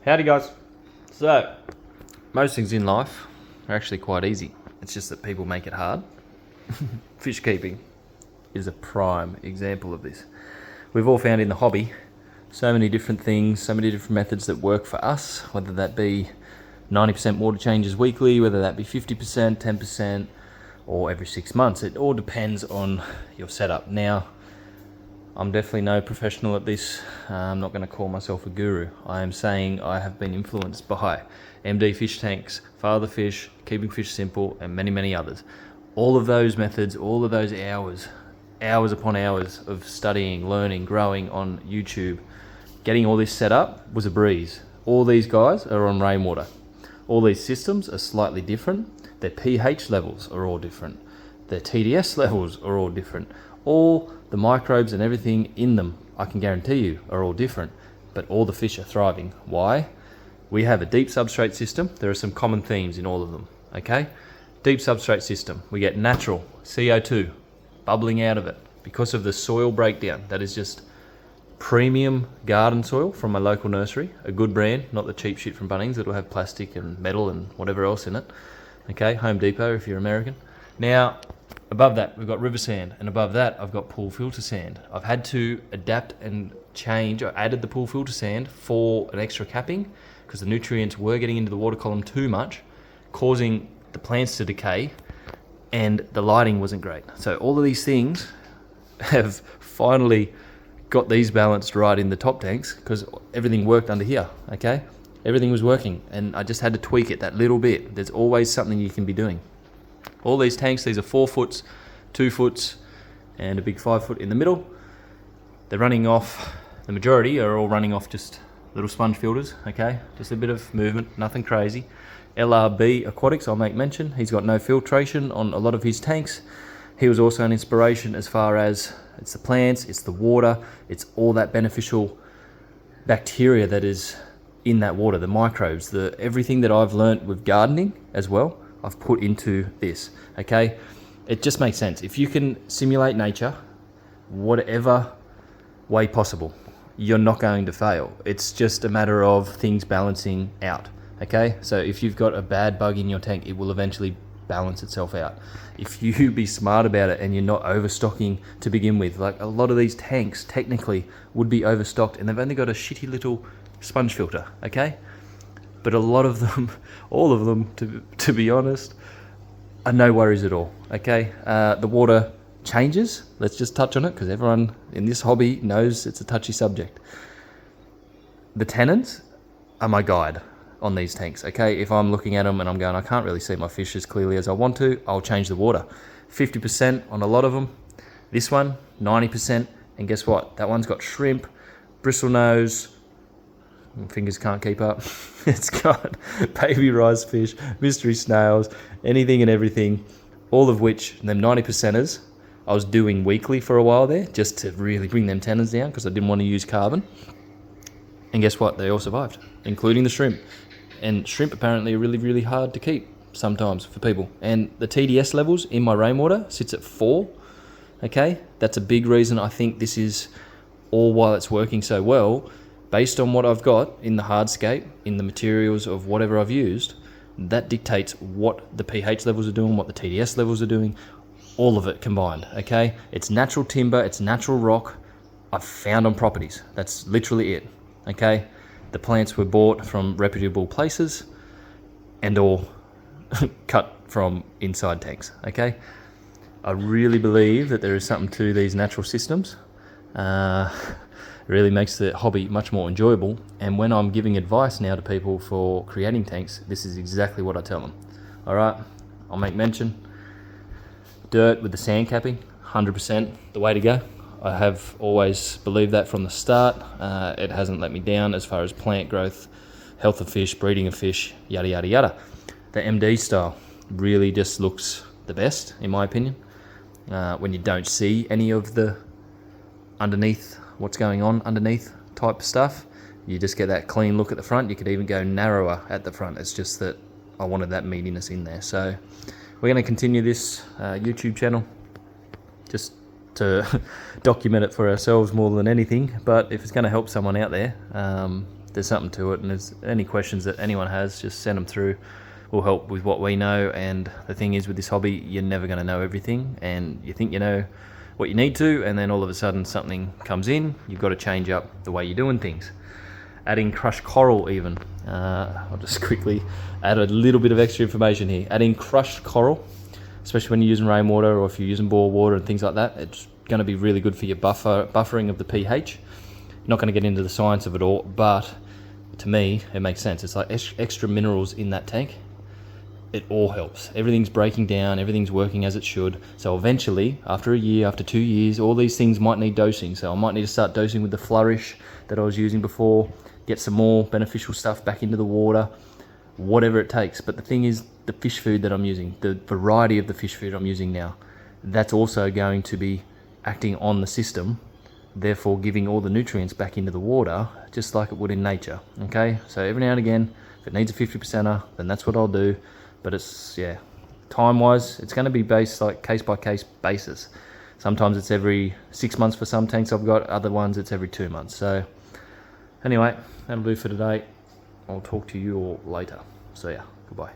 Howdy guys. So, most things in life are actually quite easy. It's just that people make it hard. Fish keeping is a prime example of this. We've all found in the hobby so many different things, so many different methods that work for us, whether that be 90% water changes weekly, whether that be 50%, 10%, or every 6 months. It all depends on your setup. Now, I'm definitely no professional at this. I'm not going to call myself a guru. I am saying I have been influenced by MD Fish Tanks, Father Fish, Keeping Fish Simple, and many, many others. All of those methods, all of those hours upon hours of studying, learning, growing on YouTube, getting all this set up was a breeze. All these guys are on rainwater. All these systems are slightly different. Their pH levels are all different. Their TDS levels are all different. All the microbes and everything in them, I can guarantee you, are all different, but all the fish are thriving. Why? We have a deep substrate system. There are some common themes in all of them, okay? Deep substrate system. We get natural CO2 bubbling out of it because of the soil breakdown. That is just premium garden soil from my local nursery, a good brand, not the cheap shit from Bunnings that'll have plastic and metal and whatever else in it. Okay, Home Depot if you're American. Now, above that, we've got river sand, and above that, I've got pool filter sand. I've had to adapt and change. I added the pool filter sand for an extra capping because the nutrients were getting into the water column too much, causing the plants to decay, and the lighting wasn't great. So all of these things have finally got these balanced right in the top tanks because everything worked under here, okay? Everything was working, and I just had to tweak it that little bit. There's always something you can be doing. All these tanks, these are 4 foots, 2 foots, and a big 5 foot in the middle. They're running off, the majority are all running off just little sponge filters, okay? Just a bit of movement, nothing crazy. LRB Aquatics, I'll make mention. He's got no filtration on a lot of his tanks. He was also an inspiration as far as it's the plants, it's the water, it's all that beneficial bacteria that is in that water, the microbes, everything that I've learnt with gardening as well, I've put into this, okay? It just makes sense. If you can simulate nature, whatever way possible, you're not going to fail. It's just a matter of things balancing out, okay? So if you've got a bad bug in your tank, it will eventually balance itself out. If you be smart about it and you're not overstocking to begin with, like a lot of these tanks technically would be overstocked and they've only got a shitty little sponge filter, okay? But a lot of them, all of them, to be honest, are no worries at all, okay? The water changes. Let's just touch on it because everyone in this hobby knows it's a touchy subject. The tannins are my guide on these tanks, okay? If I'm looking at them and I'm going, I can't really see my fish as clearly as I want to, I'll change the water. 50% on a lot of them. This one, 90%. And guess what? That one's got shrimp, bristlenose, fingers can't keep up. It's got baby rice fish, mystery snails, anything and everything, all of which, them 90%ers, I was doing weekly for a while there, just to really bring them tannins down because I didn't want to use carbon. And guess what? They all survived, including the shrimp. And shrimp apparently are really, really hard to keep sometimes for people. And the TDS levels in my rainwater sits at 4, okay? That's a big reason I think this is all why it's working so well. Based on what I've got in the hardscape, in the materials of whatever I've used, that dictates what the pH levels are doing, what the TDS levels are doing, all of it combined, okay? It's natural timber, it's natural rock I've found on properties. That's literally it, okay? The plants were bought from reputable places and all cut from inside tanks, okay? I really believe that there is something to these natural systems. It really makes the hobby much more enjoyable, and when I'm giving advice now to people for creating tanks, this is exactly what I tell them. All right, I'll make mention. Dirt with the sand capping, 100% the way to go. I have always believed that from the start. It hasn't let me down as far as plant growth, health of fish, breeding of fish, yada yada yada. The MD style really just looks the best in my opinion. When you don't see any of the underneath, what's going on underneath type stuff, you just get that clean look at the front. You could even go narrower at the front. It's just that I wanted that meatiness in there. So we're going to continue this YouTube channel just to document it for ourselves more than anything. But if it's going to help someone out there, there's something to it, and there's any questions that anyone has, just send them through. We'll help with what we know. And the thing is, with this hobby, you're never going to know everything, and you think you know what you need to, and then all of a sudden something comes in. You've got to change up the way you're doing things. Adding crushed coral even. I'll just quickly add a little bit of extra information here. Adding crushed coral, especially when you're using rainwater or if you're using bore water and things like that, it's going to be really good for your buffering of the pH. You're not going to get into the science of it all, but to me, it makes sense. It's like extra minerals in that tank. It all helps. Everything's breaking down, everything's working as it should. So eventually, after a year, after 2 years, all these things might need dosing. So I might need to start dosing with the Flourish that I was using before, get some more beneficial stuff back into the water, whatever it takes. But the thing is, the fish food that I'm using, the variety of the fish food I'm using now, that's also going to be acting on the system, therefore giving all the nutrients back into the water, just like it would in nature. Okay, so every now and again, if it needs a 50%er, then that's what I'll do. But it's, yeah, time-wise, it's going to be based like case-by-case basis. Sometimes it's every 6 months for some tanks I've got, other ones it's every 2 months. So anyway, that'll do for today. I'll talk to you all later. So yeah, goodbye.